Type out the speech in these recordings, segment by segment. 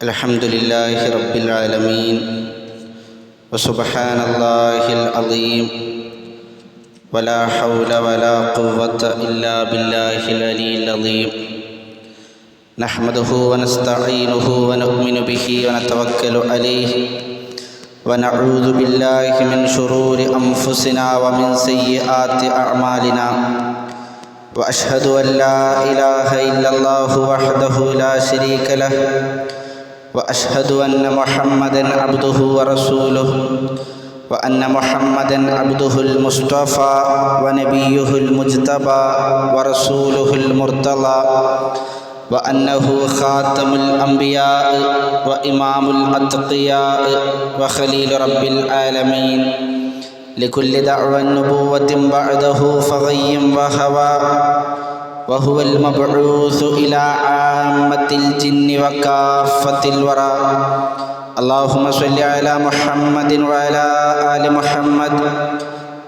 അൽഹംദുലില്ലാഹി റബ്ബിൽ ആലമീൻ വസുബ്ഹാനല്ലാഹിൽ അളീം വലാ ഹൗല വലാ ഖുവത ഇല്ലാ ബില്ലാഹിൽ അലിയിൽ അളീം നഹ്മദുഹു വനസ്തഈനുഹു വനുഅ്മിനു ബിഹി വനതവക്കലു അലൈഹി വനഊദു ബില്ലാഹി മിൻ ശുറൂരി അൻഫുസിനാ വമിൻ സയ്യിആതി അഅ്മാലിനാ വഅശ്ഹദു അൻ ലാ ഇലാഹ ഇല്ലല്ലാഹു വഹ്ദഹു ലാ ശരീക ലഹു وأشهد أن محمدًا عبده ورسوله وأن محمدًا عبده المصطفى ونبيه المجتبى ورسوله المرتضى وأنه خاتم الأنبياء وإمام الأتقياء وخليل رب العالمين لكل دعوى نبوة بعده فغي وهوى وهو المبعوث إلى عامة الجن وكافة الورى اللهم صل على محمد وعلى آل محمد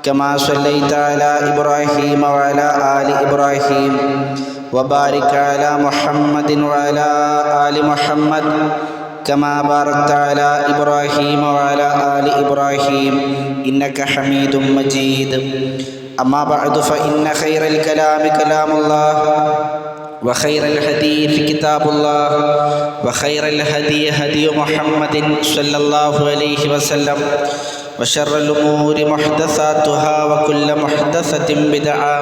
كما صليت على إبراهيم وعلى آل إبراهيم وبارك على محمد وعلى آل محمد كما باركت على إبراهيم وعلى آل إبراهيم إنك حميد مجيد أما بعد فإن خير الكلام كلام الله وخير الحديث كتاب الله وخير الهدي هدي محمد صلى الله عليه وسلم وشر الأمور محدثاتها وكل محدثة بدعة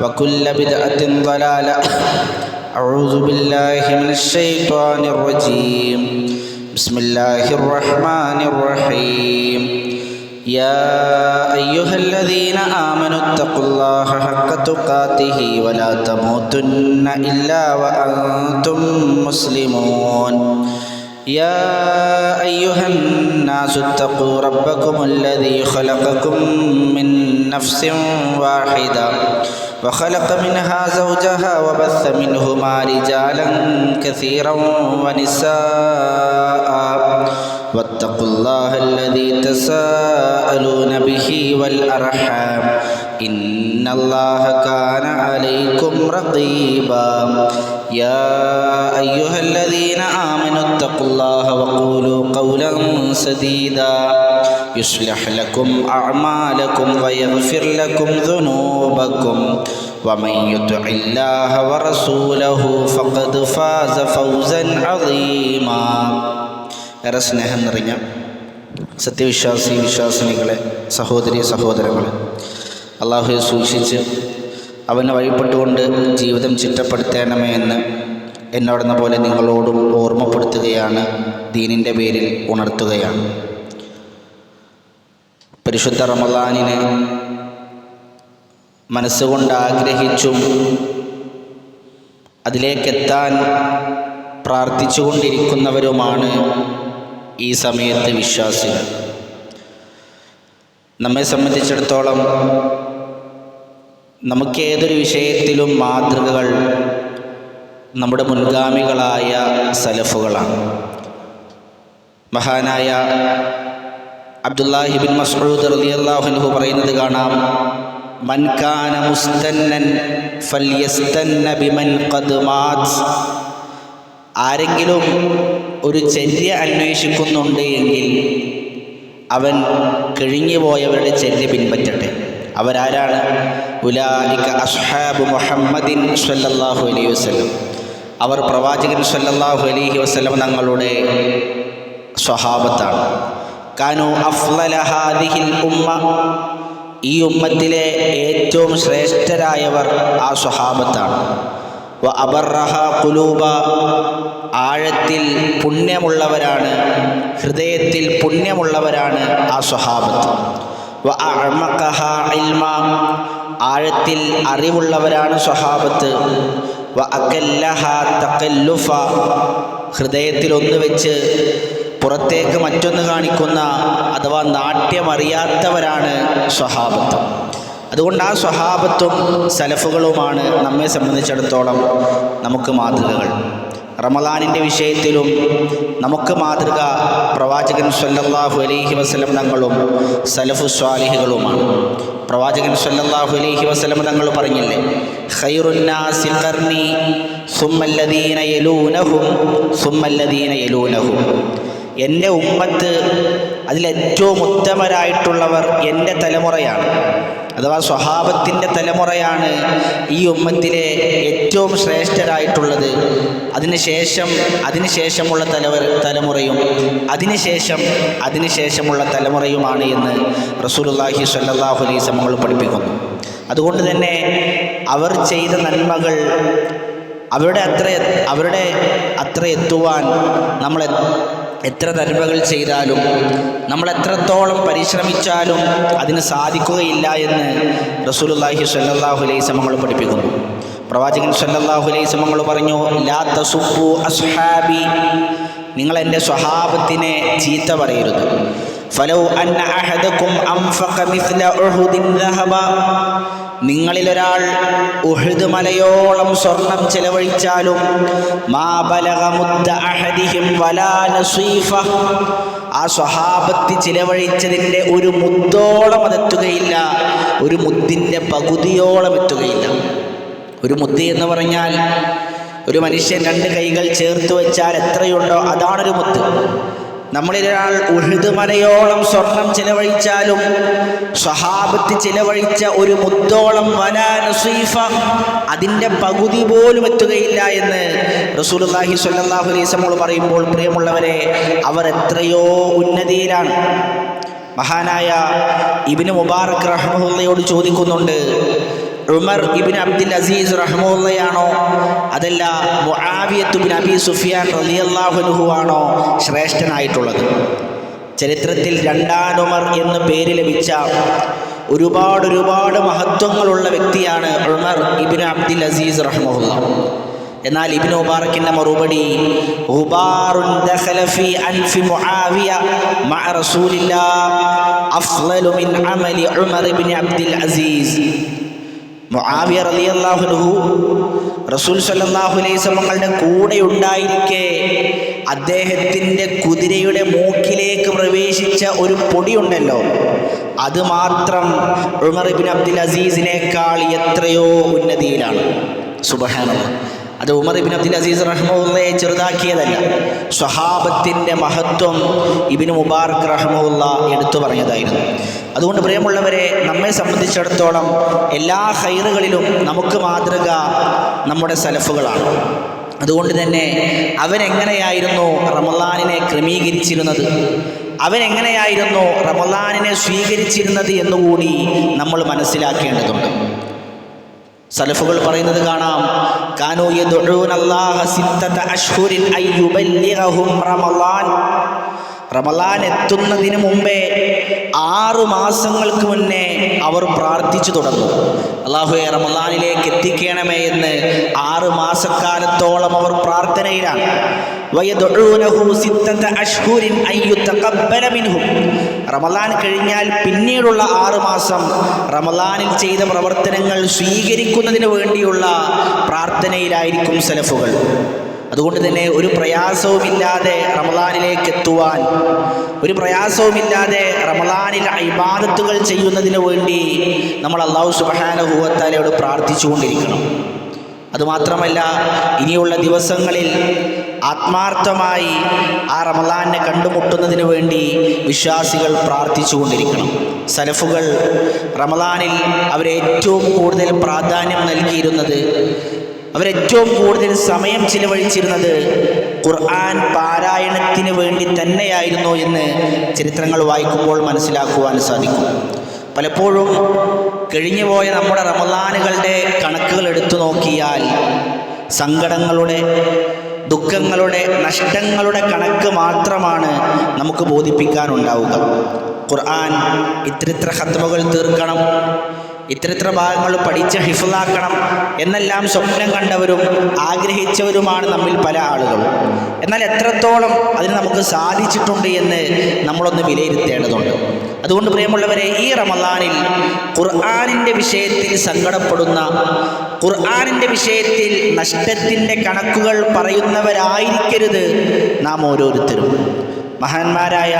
وكل بدعة ضلالة أعوذ بالله من الشيطان الرجيم بسم الله الرحمن الرحيم يا أيها الذين آمنوا اتقوا الله حق تقاته ولا تموتن إلا وأنتم مسلمون يا أيها الناس اتقوا ربكم الذي خلقكم من نفس واحدة وخلق منها زوجها وبث منهما رجالا كثيرا ونساء واتقوا الله الذي تساءلون به والأرحام إن الله كان عليكم رقيبا يا أيها الذين آمنوا اتقوا الله وقولوا قولا سديدا يصلح لكم أعمالكم ويغفر لكم ذنوبكم ومن يطع الله ورسوله فقد فاز فوزا عظيما. ഏറെ സ്നേഹം നിറഞ്ഞ വിശ്വാസിനികളെ, സഹോദരി സഹോദരങ്ങളെ, അള്ളാഹുവെ സൂക്ഷിച്ച് അവനെ വഴിപ്പെട്ടുകൊണ്ട് ജീവിതം ചിട്ടപ്പെടുത്തണമേ എന്ന് എന്നോടെന്ന പോലെ നിങ്ങളോടും ഓർമ്മപ്പെടുത്തുകയാണ്, ദീനിൻ്റെ പേരിൽ ഉണർത്തുകയാണ്. പരിശുദ്ധ റമളാനിനെ മനസ്സുകൊണ്ട് ആഗ്രഹിച്ചും അതിലേക്കെത്താൻ പ്രാർത്ഥിച്ചുകൊണ്ടിരിക്കുന്നവരുമാണ് ഈ സമയത്ത് വിശ്വാസികൾ. നമ്മെ സംബന്ധിച്ചിടത്തോളം നമുക്കേതൊരു വിഷയത്തിലും മാതൃകകൾ നമ്മുടെ മുൻഗാമികളായ സലഫുകളാണ്. മഹാനായ അബ്ദുല്ലാഹി ബിൻ മസ്ഊദ് റളിയല്ലാഹു അൻഹു പറയുന്നത് കാണാം, മൻ കാന മുസ്തന്നൻ ഫൽയസ്തന്ന ബിമൻ ഖദ് മാത്. ആരെങ്കിലും ഒരു ചര്യ അന്വേഷിക്കുന്നുണ്ട് എങ്കിൽ അവൻ കഴിഞ്ഞുപോയവരുടെ ചര്യ പിൻപറ്റട്ടെ. അവരാരാണ്? ഉലൈക അസ്ഹാബു മുഹമ്മദിൻ സ്വല്ലല്ലാഹു അലൈഹി വസല്ലം. അവർ പ്രവാചകൻ സ്വല്ലല്ലാഹു അലൈഹി വസല്ലം തങ്ങളുടെ സ്വഹാബത്താണ്. കാനു അഫ്ളല ഹാദിഹിൽ ഉമ്മ. ഈ ഉമ്മത്തിലെ ഏറ്റവും ശ്രേഷ്ഠരായവർ ആ സ്വഹാബത്താണ്. വ അബർറഹ ഖുലൂബ. ആഴത്തിൽ പുണ്യമുള്ളവരാണ്, ഹൃദയത്തിൽ പുണ്യമുള്ളവരാണ് ആ സ്വഹാബത്ത്. വ അഅ്മഖഹ ഇൽമ. ആഴത്തിൽ അറിവുള്ളവരാണ് സ്വഹാബത്ത്. വ അകല്ലഹ തഖല്ലുഫ. ഹൃദയത്തിൽ ഒന്ന് വെച്ച് പുറത്തേക്ക് മറ്റൊന്ന് കാണിക്കുന്ന അഥവാ നാട്യമറിയാത്തവരാണ് സ്വഹാബത്ത്. അതുകൊണ്ട് ആ സ്വഹാബത്തും സലഫുകളുമാണ് നമ്മെ സംബന്ധിച്ചിടത്തോളം നമുക്ക് മാതൃകകൾ. റമളാനിൻ്റെ വിഷയത്തിലും നമുക്ക് മാതൃക പ്രവാചകൻ സ്വല്ലല്ലാഹു അലൈഹി വസല്ലം തങ്ങളും സലഫു സ്വാലിഹുകളുമാണ്. പ്രവാചകൻ സ്വല്ലല്ലാഹു അലൈഹി വസല്ലം തങ്ങൾ പറഞ്ഞില്ലേ, ഖൈറുന്നാസി ഖർനി സുമ്മല്ലദീന യലൂനഹും സുമ്മല്ലദീന യലൂനഹും. എൻ്റെ ഉമ്മത്ത് അതിലേറ്റവും ഉത്തമരായിട്ടുള്ളവർ എൻ്റെ തലമുറയാണ്, അഥവാ സ്വഹാബത്തിൻ്റെ തലമുറയാണ് ഈ ഉമ്മത്തിലെ ഏറ്റവും ശ്രേഷ്ഠരായിട്ടുള്ളത്. അതിനുശേഷമുള്ള തലമുറയും അതിനുശേഷമുള്ള തലമുറയുമാണ് എന്ന് റസൂലുള്ളാഹി സ്വല്ലല്ലാഹു അലൈഹി വസല്ലം പഠിപ്പിക്കുന്നു. അതുകൊണ്ട് തന്നെ അവർ ചെയ്ത നന്മകൾ അവരുടെ അത്ര എത്തുവാൻ നമ്മൾ എത്ര നന്മകൾ ചെയ്താലും, നമ്മൾ എത്രത്തോളം പരിശ്രമിച്ചാലും അതിന് സാധിക്കുകയില്ല എന്ന് റസൂലുള്ളാഹി സ്വല്ലല്ലാഹു അലൈഹി വസല്ലം പഠിപ്പിക്കുന്നു. പ്രവാചകൻ സ്വല്ലല്ലാഹു അലൈഹി വസല്ലം പറഞ്ഞു, ലാ തസുബ്ബു അസ്ഹാബി, നിങ്ങൾ എൻ്റെ സ്വഹാബത്തിനെ ചീത്ത പറയരുത്. ഫലൗ അന്ന അഹദകും അൻഫഖ മിസ്ല ഉഹുദിൻ ദഹബ, നിങ്ങളിലൊരാൾ ഉഹുദ് മലയോളം സ്വർണം ചെലവഴിച്ചാലും മാ ബലഗ മുദ്ദ അഹദിഹിം വലാ നസീഫ, ആ സ്വഹാബത്ത് ചിലവഴിച്ചതിൻ്റെ ഒരു മുദ്ദോളം അതെത്തുകയില്ല, ഒരു മുദ്ദിൻ്റെ പകുതിയോളം എത്തുകയില്ല. ഒരു മുദ്ദ് എന്ന് പറഞ്ഞാൽ ഒരു മനുഷ്യൻ 2 കൈകൾ ചേർത്ത് വെച്ചാൽ എത്രയുണ്ടോ അതാണൊരു മുദ്ദ്. നമ്മളിലൊരാൾ ഉഹുദ് മലയോളം സ്വർണം ചിലവഴിച്ചാലും സ്വഹാബത്ത് ചിലവഴിച്ച ഒരു മുദ്ദോളം വലാ നസീഫ, അതിൻ്റെ പകുതി പോലും എത്തുകയില്ല എന്ന് റസൂലുള്ളാഹി സ്വല്ലല്ലാഹു അലൈഹി വസല്ലം പറയുമ്പോൾ, പ്രിയമുള്ളവരെ, അവർ എത്രയോ ഉന്നതിയിലാണ്. മഹാനായ ഇബ്നു മുബാറക് റഹ്മത്തുള്ളാഹിയോട് ചോദിക്കുന്നുണ്ട്, ഉമർ ഇബ്നു അബ്ദുൽ അസീസ് റഹ്മത്തുള്ളാഹിയാണോ അതല്ല മുആവിയത്ത് ഇബ്നു അബി സുഫിയാൻ റളിയല്ലാഹു അൻഹു ആണോ ശ്രേഷ്ഠനായിട്ടുള്ളത്? ചരിത്രത്തിൽ 2ാം ഉമർ എന്ന് പേര് ലഭിച്ച ഒരുപാട് മഹത്വങ്ങളുള്ള വ്യക്തിയാണ് ഉമർ ഇബ്നു അബ്ദുൽ അസീസ് റഹ്മത്തുള്ളാഹി. എന്നാൽ ഇബ്നു മുബാറക്കിൻ്റെ മറുപടി, ഗുബാറുൻ ദഖല ഫീ അൻഫി മുആവിയ മഅ റസൂലില്ലാഹ് അഫ്ളലു മിൻ അമലി ഉമർ ഇബ്നു അബ്ദുൽ അസീസ്. മുആവിയ റളിയല്ലാഹു അൻഹു റസൂൽ സ്വല്ലല്ലാഹു അലൈഹി വസല്ലമയുടെ കൂടെ ഉണ്ടായിരിക്കെ അദ്ദേഹത്തിൻ്റെ കുതിരയുടെ മൂക്കിലേക്ക് പ്രവേശിച്ച ഒരു പൊടിയുണ്ടല്ലോ, അത് മാത്രം ഉമർ ഇബ്നു അബ്ദുൽ അസീസിനേക്കാൾ എത്രയോ ഉന്നതിയിലാണ്. സുബ്ഹാനല്ലാഹ്. അത് ഉമർ ഇബ്നു അബ്ദുൽ അസീസ് റഹ്മത്തുള്ളാഹിയെ ചെറുതാക്കിയതല്ല, സ്വഹാബത്തിൻ്റെ മഹത്വം ഇബ്നു മുബാറക് റഹ്മത്തുള്ളാഹി എടുത്തു പറഞ്ഞതായിരുന്നു. അതുകൊണ്ട് പ്രിയമുള്ളവരെ, നമ്മെ സംബന്ധിച്ചിടത്തോളം എല്ലാ ഖൈറുകളിലും നമുക്ക് മാതൃക നമ്മുടെ സലഫുകളാണ്. അതുകൊണ്ട് തന്നെ അവരെങ്ങനെയായിരുന്നു റമളാനിനെ ക്രമീകരിച്ചിരുന്നത്, അവരെങ്ങനെയായിരുന്നു റമളാനിനെ സ്വീകരിച്ചിരുന്നത് എന്നുകൂടി നമ്മൾ മനസ്സിലാക്കേണ്ടതുണ്ട്. സലഫുകൾ പറയുന്നത് കാണാം, കാനൂ യദ്ഉനല്ലാഹ സിത്തത അശ്ഹുരിൻ അയ്യുബല്ലിഗഹും റമളാൻ. റമളാൻ എത്തുന്നതിന് മുമ്പേ 6 മാസങ്ങൾക്ക് മുന്നേ അവർ പ്രാർത്ഥിച്ചു തുടങ്ങും, അല്ലാഹുവേ റമളാനിലേക്ക് എത്തിക്കണമേ എന്ന്. 6 മാസക്കാലത്തോളം അവർ പ്രാർത്ഥനയിലാണ്. വയദ്ഉനഹു സിത്തത അശ്ഹുരിൻ അയ്യുതഖബ്ബല മിൻഹും. റമളാൻ കഴിഞ്ഞാൽ പിന്നീടുള്ള 6 മാസം റമളാനിൽ ചെയ്ത പ്രവർത്തനങ്ങൾ സ്വീകരിക്കുന്നതിന് വേണ്ടിയുള്ള പ്രാർത്ഥനയിലായിരിക്കും സലഫുകൾ. അതുകൊണ്ട് തന്നെ ഒരു പ്രയാസവുമില്ലാതെ റമളാനിലേക്ക് എത്തുവാൻ, ഒരു പ്രയാസവുമില്ലാതെ റമളാനിൽ ഇബാദത്തുകൾ ചെയ്യുന്നതിന് വേണ്ടി നമ്മൾ അല്ലാഹു സുബ്ഹാനഹു വ തആലയോട് പ്രാർത്ഥിച്ചുകൊണ്ടിരിക്കണം. അതുമാത്രമല്ല, ഇനിയുള്ള ദിവസങ്ങളിൽ ആത്മാർത്ഥമായി ആ റമളാനെ കണ്ടുമുട്ടുന്നതിന് വേണ്ടി വിശ്വാസികൾ പ്രാർത്ഥിച്ചുകൊണ്ടിരിക്കണം. സലഫുകൾ റമളാനിൽ അവരേറ്റവും കൂടുതൽ പ്രാധാന്യം നൽകിയിരുന്നത്, അവരേറ്റവും കൂടുതൽ സമയം ചിലവഴിച്ചിരുന്നത് ഖുർആൻ പാരായണത്തിന് വേണ്ടി തന്നെയായിരുന്നു എന്ന് ചരിത്രങ്ങൾ വായിക്കുമ്പോൾ മനസ്സിലാക്കുവാൻ സാധിക്കും. പലപ്പോഴും കഴിഞ്ഞുപോയ നമ്മുടെ റമളാനുകളുടെ കണക്കുകൾ എടുത്തു നോക്കിയാൽ സങ്കടങ്ങളുടെ, ദുഃഖങ്ങളുടെ, നഷ്ടങ്ങളുടെ കണക്ക് മാത്രമാണ് നമുക്ക് ബോധിപ്പിക്കാനുണ്ടാവുക. ഖുർആൻ ഇത്ര ഖത്മുകൾ തീർക്കണം, ഇത്ര ഭാഗങ്ങൾ പഠിച്ച് ഹിഫ്ളാക്കണം എന്നെല്ലാം സ്വപ്നം കണ്ടവരും ആഗ്രഹിച്ചവരുമാണ് നമ്മിൽ പല ആളുകളും. എന്നാൽ എത്രത്തോളം അതിന് നമുക്ക് സാധിച്ചിട്ടുണ്ട് എന്ന് നമ്മളൊന്ന് വിലയിരുത്തേണ്ടതുണ്ട്. അതുകൊണ്ട് പ്രിയമുള്ളവരെ, ഈ റമളാനിൽ ഖുർആനിൻ്റെ വിഷയത്തിൽ സങ്കടപ്പെടുന്ന, ഖുർആനിൻ്റെ വിഷയത്തിൽ നഷ്ടത്തിൻ്റെ കണക്കുകൾ പറയുന്നവരായിരിക്കരുത് നാം ഓരോരുത്തരും. മഹാന്മാരായ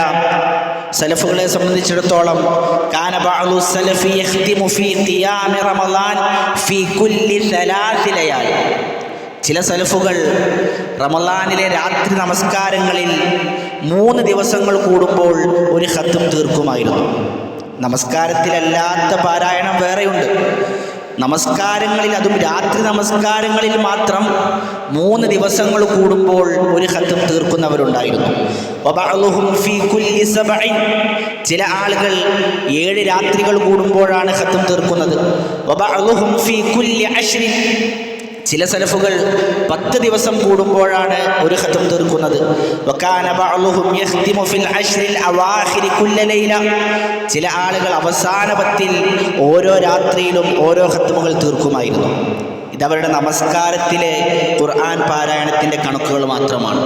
സലഫുകളെ സംബന്ധിച്ചിടത്തോളം കാന ബഅദു സലഫി യഖ്തിമു ഫീ ഖിയാമി റമളാൻ ഫീ കുല്ലി 3 ലയാൽ. ചില സലഫുകൾ റമളാനിലെ രാത്രി നമസ്കാരങ്ങളിൽ 3 ദിവസങ്ങൾ കൂടുമ്പോൾ ഒരു ഖത്ം തീർക്കുമായിരുന്നു. നമസ്കാരത്തിലല്ലാത്ത പാരായണം വേറെയുണ്ട്. നമസ്കാരങ്ങളിൽ, അതും രാത്രി നമസ്കാരങ്ങളിൽ മാത്രം 3 ദിവസങ്ങൾ കൂടുമ്പോൾ ഒരു ഖത്ം തീർക്കുന്നവരുണ്ടായിരുന്നു. വബഅദുഹും ഫീ കുല്ലി 7, ചില ആളുകൾ 7 രാത്രികൾ കൂടുമ്പോഴാണ് ഖത്ം തീർക്കുന്നത്. വബഅദുഹും ഫീ കുല്ലി 10, ചില സലഫുകൾ 10 ദിവസം കൂടുമ്പോഴാണ് ഒരു ഖത്ം തീർക്കുന്നത്. വകാന ബഅദുഹും യഖ്തിമു ഫിൽ 10 അവാഖിരി കുല്ല ലൈല, ചില ആളുകൾ അവസാന 10 ഓരോ രാത്രിയിലും ഓരോ ഖത്മുകൾ തീർക്കുമായിരുന്നു. ഇതവരുടെ നമസ്കാരത്തിലെ ഖുർആൻ പാരായണത്തിൻ്റെ കണക്കുകൾ മാത്രമാണ്.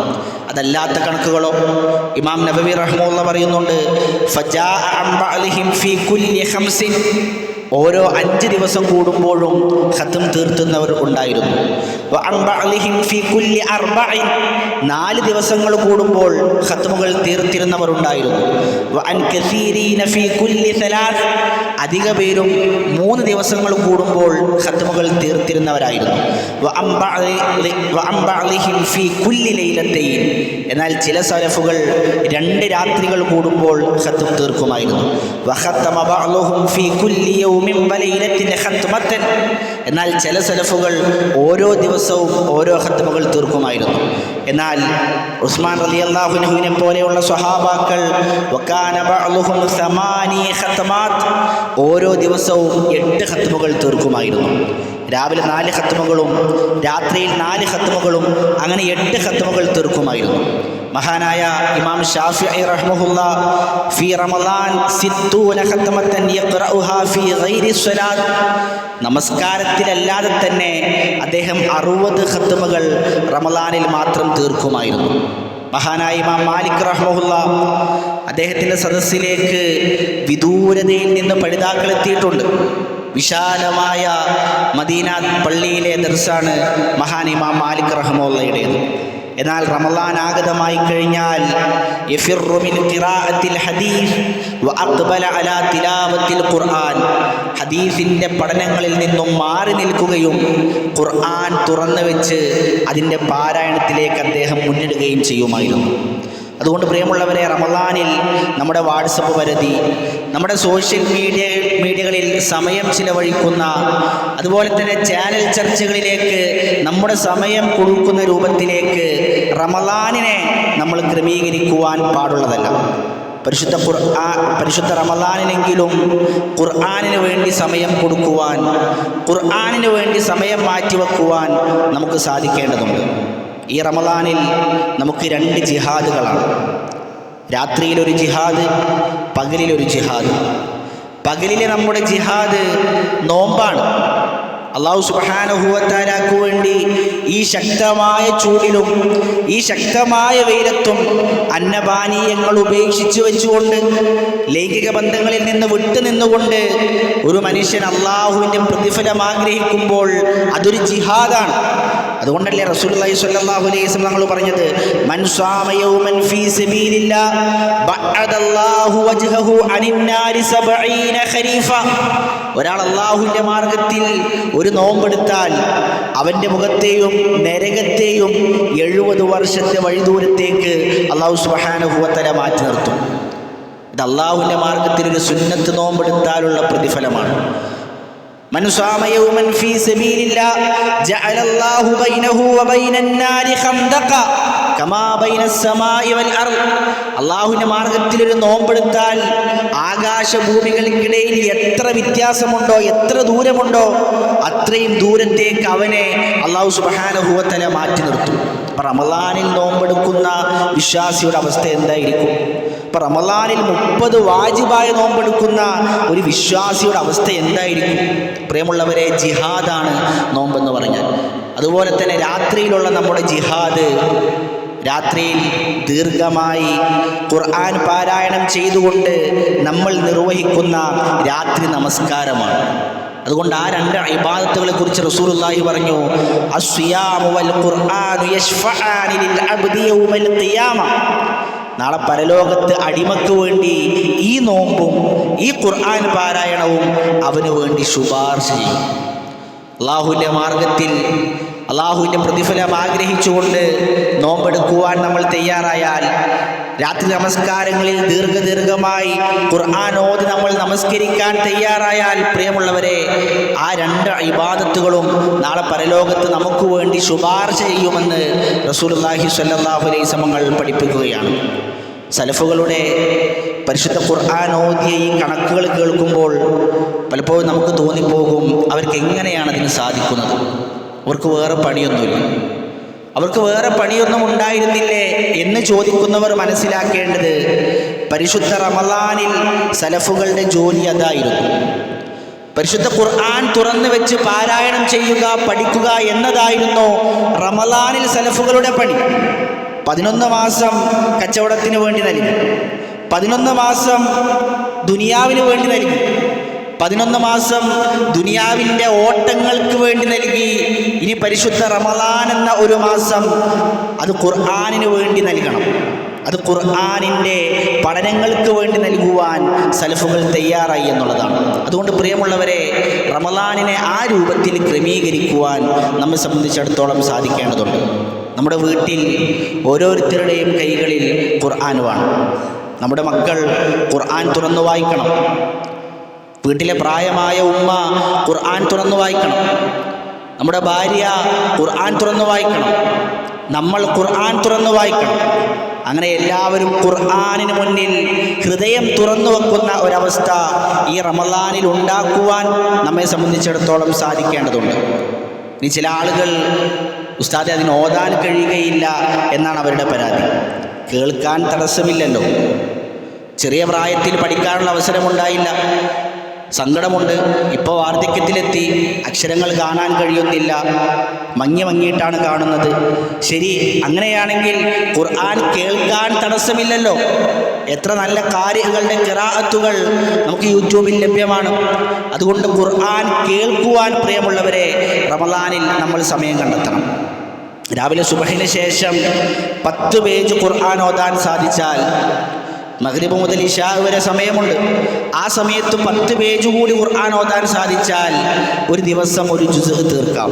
അതല്ലാത്ത കണക്കുകളോ ഇമാം നബവി റഹ്മത്തുള്ളാഹി പറയുന്നുണ്ട്, ഫജാഅ അൻ ബഅദിഹിം ഫീ കുല്ലി 5, ഓരോ 5 ദിവസം കൂടുമ്പോഴും ഖത്ം തീർത്തുന്നവർ ഉണ്ടായിരുന്നു. വഅൻ ബഅദിഹിം ഫീ കുല്ലി 4, 4 ദിവസങ്ങൾ കൂടുമ്പോൾ ഖത്മുകൾ തീർത്തിരുന്നവർ ഉണ്ടായിരുന്നു. വഅൻ കസീരീന ഫീ കുല്ലി 3, അധിക പേരും 3 ദിവസങ്ങൾ കൂടുമ്പോൾ ഖത്മുകൾ തീർത്തിരുന്നവരായിരുന്നു. വഅൻ ബഅദിഹിം ഫീ കുല്ലി ലൈലത്തൈൻ, എന്നാൽ ചില സലഫുകൾ 2 രാത്രികൾ കൂടുമ്പോൾ ഖത്ം തീർക്കുമായിരുന്നു. വഖത്തമ ബഅദുഹും ഫീ കുല്ലി യൗമിൻ വലൈലത്തിൻ ഖത്മത്തൻ, എന്നാൽ ചില സലഫുകൾ ഓരോ ദിവസവും ഓരോ ഖത്മുകൾ തീർക്കുമായിരുന്നു. എന്നാൽ ഉസ്മാൻ റളിയല്ലാഹു അൻഹുവിനെ പോലെയുള്ള സ്വഹാബാക്കൾ വകാന ബഅദുഹും 8 ഖത്മാത്ത്, ഓരോ ദിവസവും 8 ഖത്മുകൾ തീർക്കുമായിരുന്നു. രാവിലെ 4 ഖത്മുകളും രാത്രിയിൽ 4 ഖത്മുകളും, അങ്ങനെ 8 ഖത്മുകൾ തീർക്കുമായിരുന്നു. മഹാനായ ഇമാം ഷാഫിഈ റഹ്മഹുല്ലാഹ് ഫീ റമളാൻ 60 ഖത്മത്തൻ യഖറഉഹാ ഫീ ഗൈരി സ്വലാത്ത്, നമസ്കാരത്തിലല്ലാതെ തന്നെ അദ്ദേഹം 60 ഖത്മുകൾ റമളാനിൽ മാത്രം തീർക്കുമായിരുന്നു. മഹാനായ ഇമാം മാലിക് റഹ്മഹുല്ലാഹ്, അദ്ദേഹത്തിൻ്റെ സദസ്സിലേക്ക് വിദൂരതയിൽ നിന്ന് പഠിതാക്കൾ എത്തിയിട്ടുണ്ട്. വിശാലമായ മദീന പള്ളിയിലെ ദർസാണ് മഹാൻ ഇമാം മാലിക് റഹ്മത്തുള്ളാഹിയുടേത്. എന്നാൽ റമളാൻ ആഗതമായി കഴിഞ്ഞാൽ യഫിറു മിൻ ഖിറാഅത്തിൽ ഹദീസ് വഅഖ്ബല അലാ തിലാവത്തിൽ ഖുർആൻ, ഹദീസിൻ്റെ പഠനങ്ങളിൽ നിന്നും മാറി നിൽക്കുകയും ഖുർആൻ തുറന്നു വെച്ച് അതിൻ്റെ പാരായണത്തിലേക്ക് അദ്ദേഹം മുന്നിടുകയും ചെയ്യുമായിരുന്നു. അതുകൊണ്ട് പ്രിയമുള്ളവരെ, റമളാനിൽ നമ്മുടെ വാട്സപ്പ് പരിധി, നമ്മുടെ സോഷ്യൽ മീഡിയകളിൽ സമയം ചിലവഴിക്കുന്ന, അതുപോലെ തന്നെ ചാനൽ ചർച്ചകളിലേക്ക് നമ്മുടെ സമയം കൊടുക്കുന്ന രൂപത്തിലേക്ക് റമളാനിനെ നമ്മൾ ക്രമീകരിക്കുവാൻ പാടുള്ളതല്ല. പരിശുദ്ധ റമളാനിലെങ്കിലും ഖുർആനിന് വേണ്ടി സമയം കൊടുക്കുവാൻ, ഖുർആനിന് വേണ്ടി സമയം മാറ്റിവെക്കുവാൻ നമുക്ക് സാധിക്കേണ്ടതുണ്ട്. ഈ റമളാനിൽ നമുക്ക് 2 ജിഹാദുകളാണ്. രാത്രിയിലൊരു ജിഹാദ്, പകലിലൊരു ജിഹാദ്. പകലിലെ നമ്മുടെ ജിഹാദ് നോമ്പാണ്. അല്ലാഹു സുബ്ഹാനഹു വ തആലയ്ക്ക് വേണ്ടി ഈ ശക്തമായ ചൂടിലും ഈ ശക്തമായ വെയിലത്തും അന്നപാനീയങ്ങൾ ഉപേക്ഷിച്ചു വെച്ചുകൊണ്ട്, ലൈംഗിക ബന്ധങ്ങളിൽ നിന്ന് വിട്ടുനിന്നുകൊണ്ട് ഒരു മനുഷ്യൻ അള്ളാഹുവിൻ്റെ പ്രതിഫലം ആഗ്രഹിക്കുമ്പോൾ അതൊരു ജിഹാദാണ്. അതുകൊണ്ടല്ലേ റസൂലുള്ളാഹി സ്വല്ലല്ലാഹു അലൈഹി വസല്ലം തങ്ങൾ പറഞ്ഞത്, മൻ സാമ യൗമൻ ഫീ സബീലില്ലാഹ് ബഅദല്ലാഹു വജ്ഹഹു അനിന്നാരി 70 ഖരീഫ. ഒരാൾ അള്ളാഹുവിൻ്റെ മാർഗത്തിൽ ഒരു നോമ്പെടുത്താൽ അവൻ്റെ മുഖത്തെയും നരകത്തെയും 70 വർഷത്തെ വഴിദൂരത്തേക്ക് അള്ളാഹു സുബ്ഹാനഹു വ തആല മാറ്റി നിർത്തും. ഇത് അള്ളാഹുവിൻ്റെ മാർഗത്തിൽ ഒരു സുന്നത്ത് നോമ്പെടുത്താലുള്ള പ്രതിഫലമാണ്. من صام يوما في سبيل الله جعل الله بينه وبين النار خندقا كما بين السماء والأرض. അള്ളാഹുവിൻ്റെ മാർഗത്തിൽ ഒരു നോമ്പെടുത്താൽ ആകാശഭൂമികൾക്കിടയിൽ എത്ര വ്യത്യാസമുണ്ടോ, എത്ര ദൂരമുണ്ടോ, അത്രയും ദൂരത്തേക്ക് അവനെ അള്ളാഹു സുബ്ഹാനഹു വ തആല മാറ്റി നിർത്തും. അപ്പം റമളാനിൽ നോമ്പെടുക്കുന്ന വിശ്വാസിയുടെ അവസ്ഥ എന്തായിരിക്കും? ഇപ്പം റമളാനിൽ 30 വാജിബായ നോമ്പെടുക്കുന്ന ഒരു വിശ്വാസിയുടെ അവസ്ഥ എന്തായിരിക്കും? പ്രിയമുള്ളവരെ, ജിഹാദാണ് നോമ്പെന്ന് പറഞ്ഞാൽ. അതുപോലെ തന്നെ രാത്രിയിലുള്ള നമ്മുടെ ജിഹാദ്, രാത്രിയിൽ ദീർഘമായി ഖുർആൻ പാരായണം ചെയ്തുകൊണ്ട് നമ്മൾ നിർവഹിക്കുന്ന രാത്രി നമസ്കാരമാണ്. അതുകൊണ്ട് ആ രണ്ട് ഇബാദത്തുകളെ കുറിച്ച് റസൂലുള്ളാഹി പറഞ്ഞു, അസ്സിയാമു വൽ ഖുർആനു യശ്ഫഅാനി ലിൽ അബ്ദി യൗമൽ ഖിയാമ. നാളെ പരലോകത്ത് അടിമക്ക് വേണ്ടി ഈ നോമ്പും ഈ ഖുർആൻ പാരായണവും അവന് വേണ്ടി ശുപാർശ ചെയ്യും. അള്ളാഹുവിൻ്റെ മാർഗത്തിൽ അള്ളാഹുവിൻ്റെ പ്രതിഫലം ആഗ്രഹിച്ചുകൊണ്ട് നോമ്പെടുക്കുവാൻ നമ്മൾ തയ്യാറായാൽ, രാത്രി നമസ്കാരങ്ങളിൽ ദീർഘമായി ഖുർആൻ ഓതി നമ്മൾ നമസ്കരിക്കാൻ തയ്യാറായാൽ, പ്രിയമുള്ളവരെ, ആ രണ്ട് ഇബാദത്തുകളും നാളെ പരലോകത്ത് നമുക്ക് വേണ്ടി ശുപാർശ ചെയ്യുമെന്ന് റസൂലുള്ളാഹി സ്വല്ലല്ലാഹു അലൈഹി വസല്ലം പഠിപ്പിക്കുകയാണ്. സലഫുകളുടെ പരിശുദ്ധ ഖുർആൻ ഓതിയ ഈ കണക്കുകൾ കേൾക്കുമ്പോൾ പലപ്പോഴും നമുക്ക് തോന്നിപ്പോകും, അവർക്ക് എങ്ങനെയാണ് അതിന് സാധിക്കുന്നത്? അവർക്ക് വേറെ പണിയൊന്നുമില്ല, അവർക്ക് വേറെ പണിയൊന്നും ഉണ്ടായിരുന്നില്ലേ എന്ന് ചോദിക്കുന്നവർ മനസ്സിലാക്കേണ്ടത്, പരിശുദ്ധ റമളാനിൽ സലഫുകളുടെ ജോലി അതായിരുന്നു. പരിശുദ്ധ ഖുർആൻ തുറന്നു വെച്ച് പാരായണം ചെയ്യുക, പഠിക്കുക എന്നതായിരുന്നു റമളാനിൽ സലഫുകളുടെ പണി. 11 മാസം കച്ചവടത്തിന് വേണ്ടി നൽകി, 11 മാസം ദുനിയാവിന് വേണ്ടി നൽകി, 11 മാസം ദുനിയാവിൻ്റെ ഓട്ടങ്ങൾക്ക് വേണ്ടി നൽകി. ഇനി പരിശുദ്ധ റമളാൻ എന്ന ഒരു മാസം അത് ഖുർആനിന് വേണ്ടി നൽകണം, അത് ഖുർആനിൻ്റെ പഠനങ്ങൾക്ക് വേണ്ടി നൽകുവാൻ സലഫുകൾ തയ്യാറായി എന്നുള്ളതാണ്. അതുകൊണ്ട് പ്രിയമുള്ളവരെ, റമളാനിനെ ആ രൂപത്തിൽ ക്രമീകരിക്കുവാൻ നമ്മെ സംബന്ധിച്ചിടത്തോളം സാധിക്കേണ്ടതുണ്ട്. നമ്മുടെ വീട്ടിൽ ഓരോരുത്തരുടെയും കൈകളിൽ ഖുർആൻ വേണം. നമ്മുടെ മക്കൾ ഖുർആൻ തുറന്നു വായിക്കണം. വീട്ടിലെ പ്രായമായ ഉമ്മ ഖുർആൻ തുറന്നു വായിക്കണം. നമ്മുടെ ഭാര്യ ഖുർആൻ തുറന്നു വായിക്കണം. നമ്മൾ ഖുർആൻ തുറന്നു വായിക്കണം. അങ്ങനെ എല്ലാവരും ഖുർആനിന് മുന്നിൽ ഹൃദയം തുറന്നു വെക്കുന്ന ഒരവസ്ഥ ഈ റമളാനിൽ ഉണ്ടാക്കുവാൻ നമ്മെ സംബന്ധിച്ചിടത്തോളം സാധിക്കേണ്ടതുണ്ട്. ഇനി ചില ആളുകൾ, ഉസ്താദെ അതിന് ഓതാൻ കഴിയുകയില്ല എന്നാണ് അവരുടെ പരാതി. കേൾക്കാൻ തടസ്സമില്ലല്ലോ, ചെറിയ പ്രായത്തിൽ പഠിക്കാനുള്ള അവസരമുണ്ടായില്ല, സങ്കടമുണ്ട്, ഇപ്പോൾ വാർദ്ധക്യത്തിലെത്തി, അക്ഷരങ്ങൾ കാണാൻ കഴിയുന്നില്ല, മങ്ങിയിട്ടാണ് കാണുന്നത്. ശരി, അങ്ങനെയാണെങ്കിൽ ഖുർആൻ കേൾക്കാൻ തടസ്സമില്ലല്ലോ. എത്ര നല്ല കാര്യങ്ങളുടെ ഖിറാഅത്തുകൾ നമുക്ക് യൂട്യൂബിൽ ലഭ്യമാണ്. അതുകൊണ്ട് ഖുർആൻ കേൾക്കുവാൻ പ്രിയമുള്ളവരെ റമളാനിൽ നമ്മൾ സമയം കണ്ടെത്തണം. രാവിലെ സുബഹിന് ശേഷം 10 പേജ് ഖുർആൻ ഓതാൻ സാധിച്ചാൽ, മഗ്രിബ് മുതൽ ഇശാ വരെ സമയമുണ്ട്, ആ സമയത്ത് 10 പേജ് കൂടി ഖുർആൻ ഓതാൻ സാധിച്ചാൽ ഒരു ദിവസം ഒരു ജുസ്ഉ തീർക്കാം.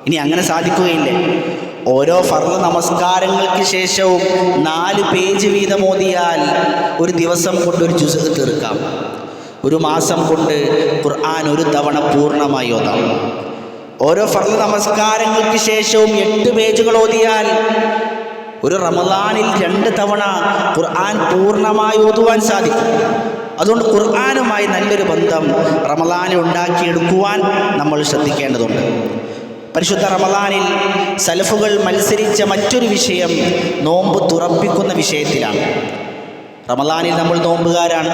ഇനി അങ്ങനെ സാധിക്കുകയില്ലേ, ഓരോ ഫർള് നമസ്കാരങ്ങൾക്ക് ശേഷവും 4 പേജ് വീതം ഓതിയാൽ ഒരു ദിവസം കൊണ്ട് ഒരു ജുസ്ഉ തീർക്കാം. ഒരു മാസം കൊണ്ട് ഖുർആൻ ഒരു തവണ പൂർണ്ണമായി ഓതാം. ഓരോ ഫർള് നമസ്കാരങ്ങൾക്ക് ശേഷവും 8 പേജുകൾ ഓതിയാൽ ഒരു റമളാനിൽ 2 തവണ ഖുർആൻ പൂർണ്ണമായി ഓതുവാൻ സാധിക്കും. അതുകൊണ്ട് ഖുർആനുമായി നല്ലൊരു ബന്ധം റമളാനിൽ ഉണ്ടാക്കിയെടുക്കുവാൻ നമ്മൾ ശ്രദ്ധിക്കേണ്ടതുണ്ട്. പരിശുദ്ധ റമളാനിൽ സലഫുകൾ മത്സരിച്ച മറ്റൊരു വിഷയം നോമ്പ് തുറപ്പിക്കുന്ന വിഷയത്തിലാണ്. റമളാനിൽ നമ്മൾ നോമ്പുകാരാണ്,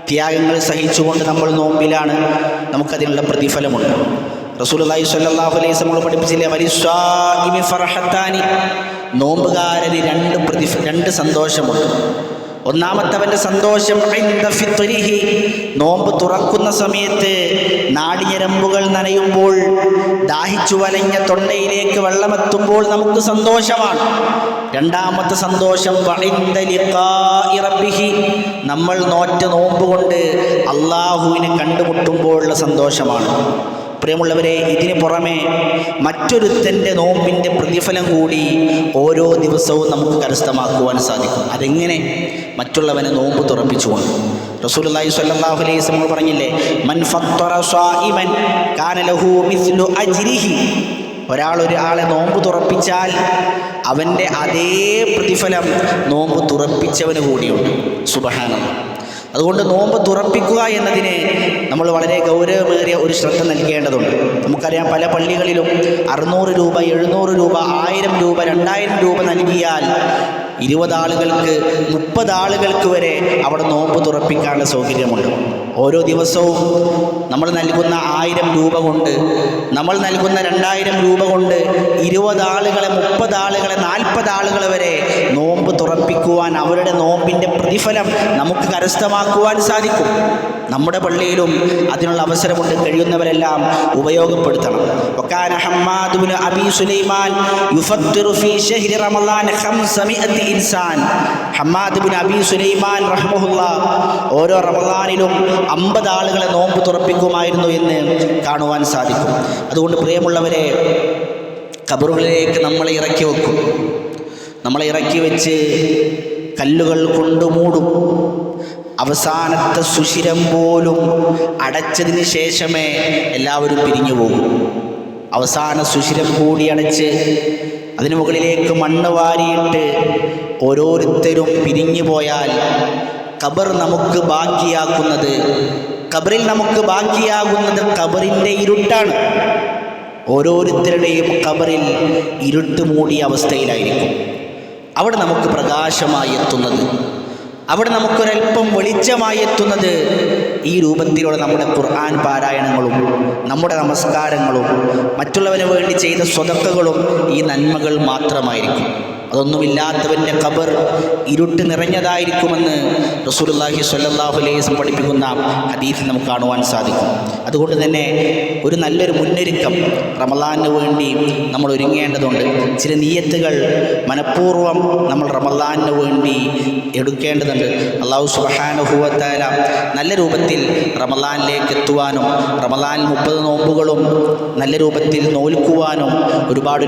ത്യാഗങ്ങൾ സഹിച്ചുകൊണ്ട് നമ്മൾ നോമ്പിലാണ്, നമുക്കതിനുള്ള പ്രതിഫലമുണ്ട്. റസൂലുള്ളാഹി സ്വല്ലല്ലാഹു അലൈഹി വസല്ലം പഠിപ്പിച്ചില്ലേ, വലിസ്വാഇമി ഫർഹത്താനി, നോമ്പുകാരന് 2 സന്തോഷമുണ്ട്. ഒന്നാമത്തവൻ്റെ സന്തോഷം ഇൻദ ഫിത്രിഹി, നോമ്പ് തുറക്കുന്ന സമയത്ത് നാടിഞരമ്പുകൾ നനയുമ്പോൾ, ദാഹിച്ചു വലഞ്ഞ തൊണ്ടയിലേക്ക് വെള്ളമെത്തുമ്പോൾ നമുക്ക് സന്തോഷമാണ്. രണ്ടാമത്തെ സന്തോഷം വഇൻദ ലിഖാഇ റബ്ബിഹി, നമ്മൾ നോറ്റ നോമ്പ് കൊണ്ട് അള്ളാഹുവിനെ കണ്ടുമുട്ടുമ്പോഴുള്ള സന്തോഷമാണ്. പ്രിയമുള്ളവരെ, ഇതിന് പുറമെ മറ്റൊരുത്തൻ്റെ നോമ്പിൻ്റെ പ്രതിഫലം കൂടി ഓരോ ദിവസവും നമുക്ക് കരസ്ഥമാക്കുവാൻ സാധിക്കും. അതെങ്ങനെ? മറ്റുള്ളവനെ നോമ്പ് തുറപ്പിച്ചുകൊണ്ട്. റസൂലുള്ളാഹി സ്വല്ലല്ലാഹു അലൈഹി വസല്ലം പറഞ്ഞില്ലേ, മൻ ഫത്തറ സ്വാഇമൻ കാന ലഹു മിസ്ലു അജ്രിഹി, ഒരാളെ നോമ്പ് തുറപ്പിച്ചാൽ അവൻ്റെ അതേ പ്രതിഫലം നോമ്പ് തുറപ്പിച്ചവന് കൂടിയുണ്ട്. സുബ്ഹാനല്ലാഹ്. അതുകൊണ്ട് നോമ്പ് തുറപ്പിക്കുക എന്നതിന് നമ്മൾ വളരെ ഗൗരവമേറിയ ഒരു ശ്രദ്ധ നൽകേണ്ടതുണ്ട്. നമുക്കറിയാം, പല പള്ളികളിലും 600 രൂപ, 700 രൂപ, 1000 രൂപ, 2000 രൂപ നൽകിയാൽ 20 ആളുകൾക്ക് 30 ആളുകൾക്ക് വരെ അവിടെ നോമ്പ് തുറപ്പിക്കാനുള്ള സൗകര്യമുണ്ട്. ഓരോ ദിവസവും നമ്മൾ നൽകുന്ന 1000 രൂപ കൊണ്ട്, നമ്മൾ നൽകുന്ന 2000 രൂപ കൊണ്ട് 20 ആളുകളെ, 30 ആളുകളെ, 40 ആളുകളെ വരെ നോമ്പ് തുറപ്പിക്കുവാൻ, അവരുടെ നോമ്പിൻ്റെ പ്രതിഫലം നമുക്ക് കരസ്ഥമാക്കുവാൻ സാധിക്കും. നമ്മുടെ പള്ളിയിലും അതിനുള്ള അവസരമുണ്ട്. കഴിയുന്നവരെല്ലാം ഉപയോഗപ്പെടുത്തണം. വകാന ഹമ്മാദ് ഇബ്നു അബീ സുലൈമാൻ യുഫത്തിറു ഫീ ശഹ്രി റമളാൻ 500 ഇൻസാൻ. ഹമ്മാദ് ഇബ്നു അബീ സുലൈമാൻ റഹ്മഹുല്ലാഹ് ഓരോ റമളാനിലും 50 ആളുകളെ നോമ്പ് തുറപ്പിക്കുമായിരുന്നു എന്ന് കാണുവാൻ സാധിക്കും. അതുകൊണ്ട് പ്രിയമുള്ളവരെ, ഖബറുകളിലേക്ക് നമ്മളെ ഇറക്കി വെക്കും. നമ്മളെ ഇറക്കി വെച്ച് കല്ലുകൾ കൊണ്ട് മൂടും. അവസാനത്തെ സുഷിരം പോലും അടച്ചതിന് ശേഷമേ എല്ലാവരും പിരിഞ്ഞു പോകും. അവസാന സുഷിരം കൂടി അടച്ച് അതിനു മുകളിലേക്ക് മണ്ണ് വാരിയിട്ട് ഓരോരുത്തരും പിരിഞ്ഞു പോയാൽ ഖബർ നമുക്ക് ബാക്കിയാക്കുന്നത്, ഖബറിൽ നമുക്ക് ബാക്കിയാകുന്നത് ഖബറിൻ്റെ ഇരുട്ടാണ്. ഓരോരുത്തരുടെയും ഖബറിൽ ഇരുട്ട് മൂടിയ അവസ്ഥയിലായിരിക്കും. അവിടെ നമുക്ക് പ്രകാശമായി എത്തുന്നത്, അവിടെ നമുക്കൊരൽപ്പം വെളിച്ചമായി എത്തുന്നത് ഈ രൂപത്തിലുള്ള നമ്മുടെ ഖുർആൻ പാരായണങ്ങളും നമ്മുടെ നമസ്കാരങ്ങളും മറ്റുള്ളവന് വേണ്ടി ചെയ്ത സ്വതക്കകളും ഈ നന്മകൾ മാത്രമായിരിക്കും. അതൊന്നുമില്ലാത്തവൻ്റെ ഖബർ ഇരുട്ട് നിറഞ്ഞതായിരിക്കുമെന്ന് റസൂലുള്ളാഹി സ്വല്ലല്ലാഹു അലൈഹി വസല്ലം പഠിപ്പിക്കുന്ന ഹദീസിൽ നമുക്ക് കാണുവാൻ സാധിക്കും. അതുകൊണ്ട് തന്നെ ഒരു നല്ലൊരു മുന്നൊരുക്കം റമളാനിന് വേണ്ടി നമ്മൾ ഒരുങ്ങേണ്ടതുണ്ട്. ചില നിയ്യത്തുകൾ മനഃപൂർവ്വം നമ്മൾ റമളാനിന് വേണ്ടി എടുക്കേണ്ടതുണ്ട്. അല്ലാഹു സുബ്ഹാനഹു വ തആല നല്ല രൂപത്തിൽ റമളാനിലേക്ക് എത്തുവാനും റമളാനിൽ 30 നോമ്പുകളും നല്ല രൂപത്തിൽ നോൽക്കുവാനും ഒരുപാട്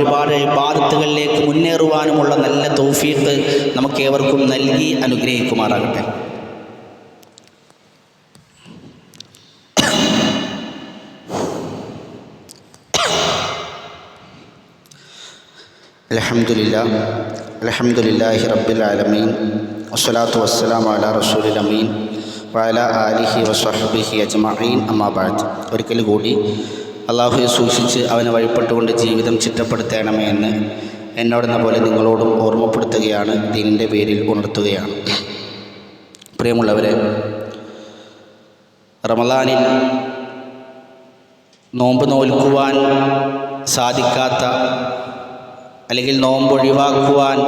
ഇബാദത്തുകളിലേക്ക് മുന്നേറുവാനുമുള്ള നല്ല തൗഫീഖ് നമുക്കേവർക്കും നൽകി അനുഗ്രഹിക്കുമാറാകട്ടെ. അൽഹംദുലില്ലാഹി റബ്ബിൽ ആലമീൻ വസ്സലാത്തു വസ്സലാമു അലാ റസൂലിൽ അമീൻ വഅലാ ആലിഹി വസ്വഹ്ബിഹി അജ്മഈൻ അമ്മാ ബഅദ്. ഒരിക്കൽ കൂടി അള്ളാഹുവെ സൂക്ഷിച്ച് അവനെ വഴിപ്പെട്ടുകൊണ്ട് ജീവിതം ചിട്ടപ്പെടുത്തണമേ എന്ന് എന്നോടെന്ന പോലെ നിങ്ങളോടും ഓർമ്മപ്പെടുത്തുകയാണ്, ദീനിൻ്റെ പേരിൽ ഉണർത്തുകയാണ്. പ്രിയമുള്ളവരെ, റമളാനിൽ നോമ്പ് നോൽക്കുവാൻ സാധിക്കാത്ത, അല്ലെങ്കിൽ നോമ്പ് ഒഴിവാക്കുവാൻ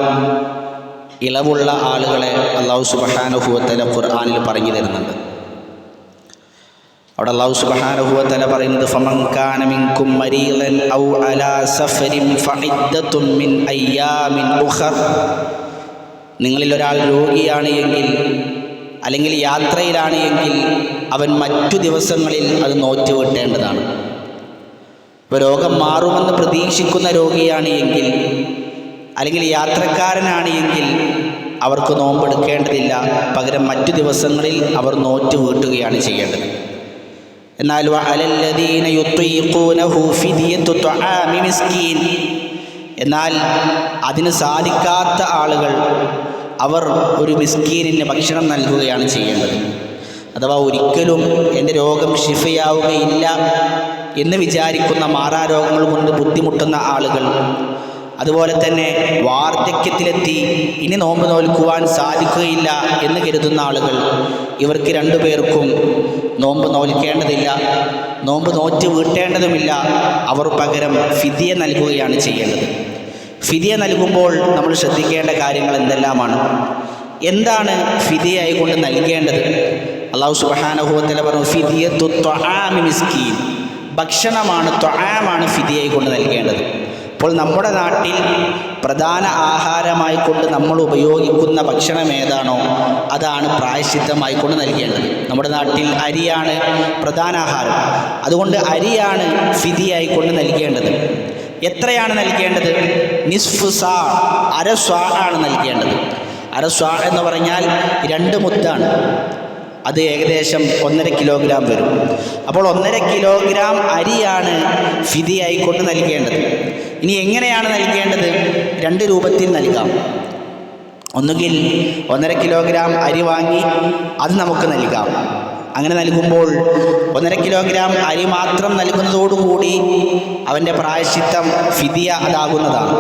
ഇളവുള്ള ആളുകളെ അല്ലാഹു സുബ്ഹാനഹു വ തആല ഖുർആനിൽ പറഞ്ഞു തരുന്നുണ്ട്. അവിടെ അല്ലാഹു സുബ്ഹാനഹു വ തആല പറയുന്നത്, ഫമൻ കാന മിൻകും മരീളൻ ഔ അലാ സഫരിൻ ഫഇദ്ദത്തുൻ മിൻ അയ്യാമിൻ ഉഖർ. നിങ്ങളിൽ ഒരാൾ രോഗിയാണ് എങ്കിൽ, അല്ലെങ്കിൽ യാത്രയിലാണ് എങ്കിൽ അവൻ മറ്റു ദിവസങ്ങളിൽ അത് നോറ്റുവീട്ടേണ്ടതാണ്. ഇപ്പോൾ രോഗം മാറുമെന്ന് പ്രതീക്ഷിക്കുന്ന രോഗിയാണ് എങ്കിൽ, അല്ലെങ്കിൽ യാത്രക്കാരനാണ് എങ്കിൽ അവർക്ക് നോമ്പെടുക്കേണ്ടതില്ല. പകരം മറ്റു ദിവസങ്ങളിൽ അവർ നോറ്റ് വീട്ടുകയാണ് ചെയ്യേണ്ടത്. എന്നാൽ വഅലല്ലദീന യുത്വീഖൂനഹു ഫിദിയത്തു തുആമി മിസ്കീൻ, എന്നാൽ അതിന് സാധിക്കാത്ത ആളുകൾ അവർ ഒരു മിസ്കീനിന് ഭക്ഷണം നൽകുകയാണ് ചെയ്യേണ്ടത്. അഥവാ ഒരിക്കലും എൻ്റെ രോഗം ശിഫയാവുകയില്ല എന്ന് വിചാരിക്കുന്ന മാറാരോഗങ്ങൾ കൊണ്ട് ബുദ്ധിമുട്ടുന്ന ആളുകൾ, അതുപോലെ തന്നെ വാർദ്ധക്യത്തിലെത്തി ഇനി നോമ്പ് നോൽക്കുവാൻ സാധിക്കുകയില്ല എന്ന് കരുതുന്ന ആളുകൾ, ഇവർക്ക് രണ്ടുപേർക്കും നോമ്പ് നോൽക്കേണ്ടതില്ല, നോമ്പ് നോറ്റ് വീട്ടേണ്ടതുമില്ല. അവർ പകരം ഫിദിയ നൽകുകയാണ് ചെയ്യേണ്ടത്. ഫിദിയ നൽകുമ്പോൾ നമ്മൾ ശ്രദ്ധിക്കേണ്ട കാര്യങ്ങൾ എന്തെല്ലാമാണ്? എന്താണ് ഫിദിയായി കൊണ്ട് നൽകേണ്ടത്? അല്ലാഹു സുബ്ഹാനഹു വ തആല പറഞ്ഞു, ഫിദിയത്തു തുആമി മിസ്കീൻ, ഭക്ഷണമാണ്, തുആമാണ് ഫിദിയായി കൊണ്ട് നൽകേണ്ടത്. അപ്പോൾ നമ്മുടെ നാട്ടിൽ പ്രധാന ആഹാരമായി കൊണ്ട് നമ്മൾ ഉപയോഗിക്കുന്ന ഭക്ഷണം ഏതാണോ അതാണ് പ്രായശ്ചിത്തമായി കൊണ്ട് നൽകേണ്ടത്. നമ്മുടെ നാട്ടിൽ അരിയാണ് പ്രധാന ആഹാരം, അതുകൊണ്ട് അരിയാണ് ഫിദിയായി കൊണ്ട് നൽകേണ്ടത്. എത്രയാണ് നൽകേണ്ടത്? നിസ്ഫു സാ, അര സ്വാ ആണ് നൽകേണ്ടത്. അര സ്വാ എന്ന് പറഞ്ഞാൽ 2 മുദ്ദാണ്. അത് ഏകദേശം 1.5 കിലോഗ്രാം വരും. അപ്പോൾ 1.5 കിലോഗ്രാം അരിയാണ് ഫിദിയായി കൊണ്ട് നൽകേണ്ടത്. ഇനി എങ്ങനെയാണ് നൽകേണ്ടത്? 2 രൂപത്തിൽ നൽകാം. ഒന്നുകിൽ 1.5 കിലോഗ്രാം അരി വാങ്ങി അത് നമുക്ക് നൽകാം, അങ്ങനെ നൽകുമ്പോൾ 1.5 കിലോഗ്രാം അരി മാത്രം നൽകുന്നതോടുകൂടി അവൻ്റെ പ്രായശ്ചിത്തം ഫിദിയ അതാകുന്നതാണ്.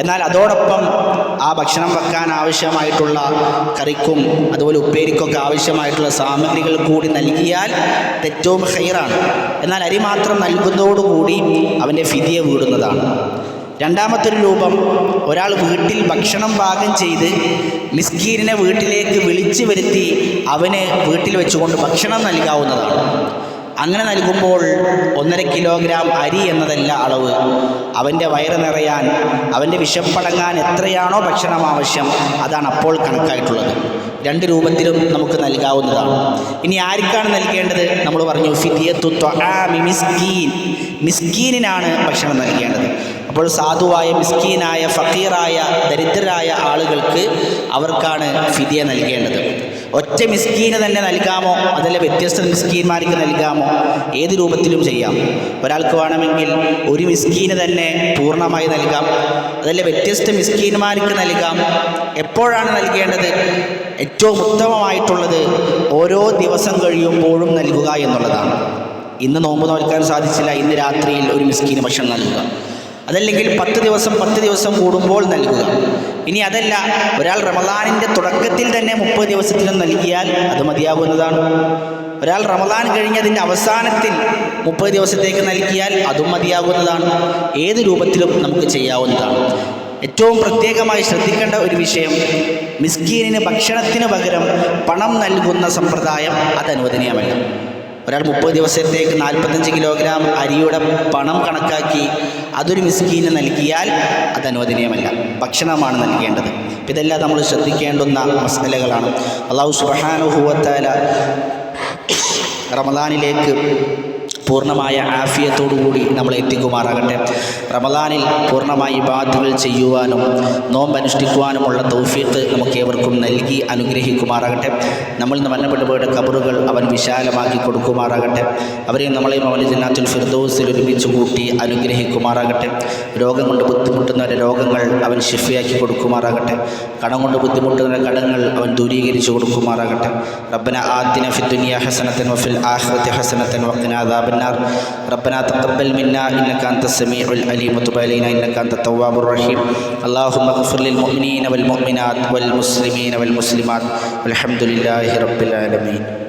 എന്നാൽ അതോടൊപ്പം ആ ഭക്ഷണം വെക്കാൻ ആവശ്യമായിട്ടുള്ള കറിക്കും അതുപോലെ ഉപ്പേരിക്കൊക്കെ ആവശ്യമായിട്ടുള്ള സാമഗ്രികൾ കൂടി നൽകിയാൽ ഏറ്റവും ഹൈറാണ്. എന്നാൽ അരി മാത്രം നൽകുന്നതോടുകൂടി അവൻ്റെ ഫിദിയ വീടുന്നതാണ്. രണ്ടാമത്തൊരു രൂപം, ഒരാൾ വീട്ടിൽ ഭക്ഷണം പാകം ചെയ്ത് മിസ്കീനിനെ വീട്ടിലേക്ക് വിളിച്ചു വരുത്തി അവന് വീട്ടിൽ വെച്ചുകൊണ്ട് ഭക്ഷണം നൽകാവുന്നതാണ്. അങ്ങനെ നൽകുമ്പോൾ 1.5 കിലോഗ്രാം അരി എന്നതല്ല അളവ്. അവൻ്റെ വയറ് നിറയാൻ, അവൻ്റെ വിശപ്പടങ്ങാൻ എത്രയാണോ ഭക്ഷണം ആവശ്യം അതാണ് അപ്പോൾ കണക്കായിട്ടുള്ളത്. 2 രൂപത്തിലും നമുക്ക് നൽകാവുന്നതാണ്. ഇനി ആർക്കാണ് നൽകേണ്ടത്? നമ്മൾ പറഞ്ഞു ഫിദിയത്തു ത്വആമി മിസ്കീൻ, മിസ്കീനിനാണ് ഭക്ഷണം നൽകേണ്ടത്. അപ്പോൾ സാധുവായ മിസ്കീനായ ഫക്കീറായ ദരിദ്രരായ ആളുകൾക്ക് അവർക്കാണ് ഫിദിയ നൽകേണ്ടത്. ഒറ്റ മിസ്കീന് തന്നെ നൽകാമോ, അതല്ല വ്യത്യസ്ത മിസ്കീന്മാർക്ക് നൽകാമോ? ഏത് രൂപത്തിലും ചെയ്യാം. ഒരാൾക്ക് വേണമെങ്കിൽ ഒരു മിസ്കീന് തന്നെ പൂർണ്ണമായി നൽകാം, അതല്ല വ്യത്യസ്ത മിസ്കീന്മാർക്ക് നൽകാം. എപ്പോഴാണ് നൽകേണ്ടത്? ഏറ്റവും ഉത്തമമായിട്ടുള്ളത് ഓരോ ദിവസം കഴിയുമ്പോഴും നൽകുക എന്നുള്ളതാണ്. ഇന്ന് നോമ്പ് നോൽക്കാൻ സാധിച്ചില്ല, ഇന്ന് രാത്രിയിൽ ഒരു മിസ്കീന് ഭക്ഷണം നൽകുക. അതല്ലെങ്കിൽ 10 ദിവസം കൂടുമ്പോൾ നൽകുക. ഇനി അതല്ല, ഒരാൾ റമളാനിൻ്റെ തുടക്കത്തിൽ തന്നെ 30 ദിവസത്തിലും നൽകിയാൽ അത് മതിയാകുന്നതാണ്. ഒരാൾ റമളാൻ കഴിഞ്ഞതിൻ്റെ അവസാനത്തിൽ 30 ദിവസത്തേക്ക് നൽകിയാൽ അതും മതിയാകുന്നതാണ്. ഏത് രൂപത്തിലും നമുക്ക് ചെയ്യാവുന്നതാണ്. ഏറ്റവും പ്രത്യേകമായി ശ്രദ്ധിക്കേണ്ട ഒരു വിഷയം, മിസ്കീനിന് ഭക്ഷണത്തിന് പകരം പണം നൽകുന്ന സമ്പ്രദായം അത് അനുവദനീയമല്ല. ഒരാൾ 30 ദിവസത്തേക്ക് 45 കിലോഗ്രാം അരിയുടെ പണം കണക്കാക്കി അതൊരു മിസ്കീന് നൽകിയാൽ അത് അനുവദനീയമല്ല. ഭക്ഷണമാണ് നൽകേണ്ടത്. ഇതെല്ലാം നമ്മൾ ശ്രദ്ധിക്കേണ്ടുന്ന മസലകളാണ്. അല്ലാഹു സുബ്ഹാനഹു വ തആല റമളാനിലേക്ക് പൂർണ്ണമായ ആഫിയത്തോടുകൂടി നമ്മൾ എത്തിക്കുമാറാകട്ടെ. റമളാനിൽ പൂർണ്ണമായി ഇബാദത്തുകൾ ചെയ്യുവാനും നോമ്പനുഷ്ഠിക്കുവാനുമുള്ള തൗഫീഖ് നമുക്ക് ഏവർക്കും നൽകി അനുഗ്രഹിക്കുമാറാകട്ടെ. നമ്മളിൽ നിന്ന് മരണപ്പെട്ടു പോയ ഖബറുകൾ അവൻ വിശാലമാക്കി കൊടുക്കുമാറാകട്ടെ. അവരെയും നമ്മളെയും അവൻ്റെ ജന്നാത്തുൽ ഫിർദൗസിൽ ഒരുമിച്ച് കൂട്ടി അനുഗ്രഹിക്കുമാറാകട്ടെ. രോഗം കൊണ്ട് ബുദ്ധിമുട്ടുന്നവരുടെ രോഗങ്ങൾ അവൻ ശിഫയാക്കി കൊടുക്കുമാറാകട്ടെ. കടം കൊണ്ട് ബുദ്ധിമുട്ടുന്ന കടങ്ങൾ അവൻ ദൂരീകരിച്ചു കൊടുക്കുമാറാകട്ടെ. റബ്ബന ആതിന ഫിദ്ദുനിയ ഹസനതൻ വഫിൽ ആഖിറതി ഹസനതൻ വഖിനാ അദാബൻ النار ربنا تقبل منا إنك أنت السميع العليم وتب علينا إنك أنت التواب الرحيم اللهم اغفر للمؤمنين والمؤمنات والمسلمين والمسلمات والحمد لله رب العالمين.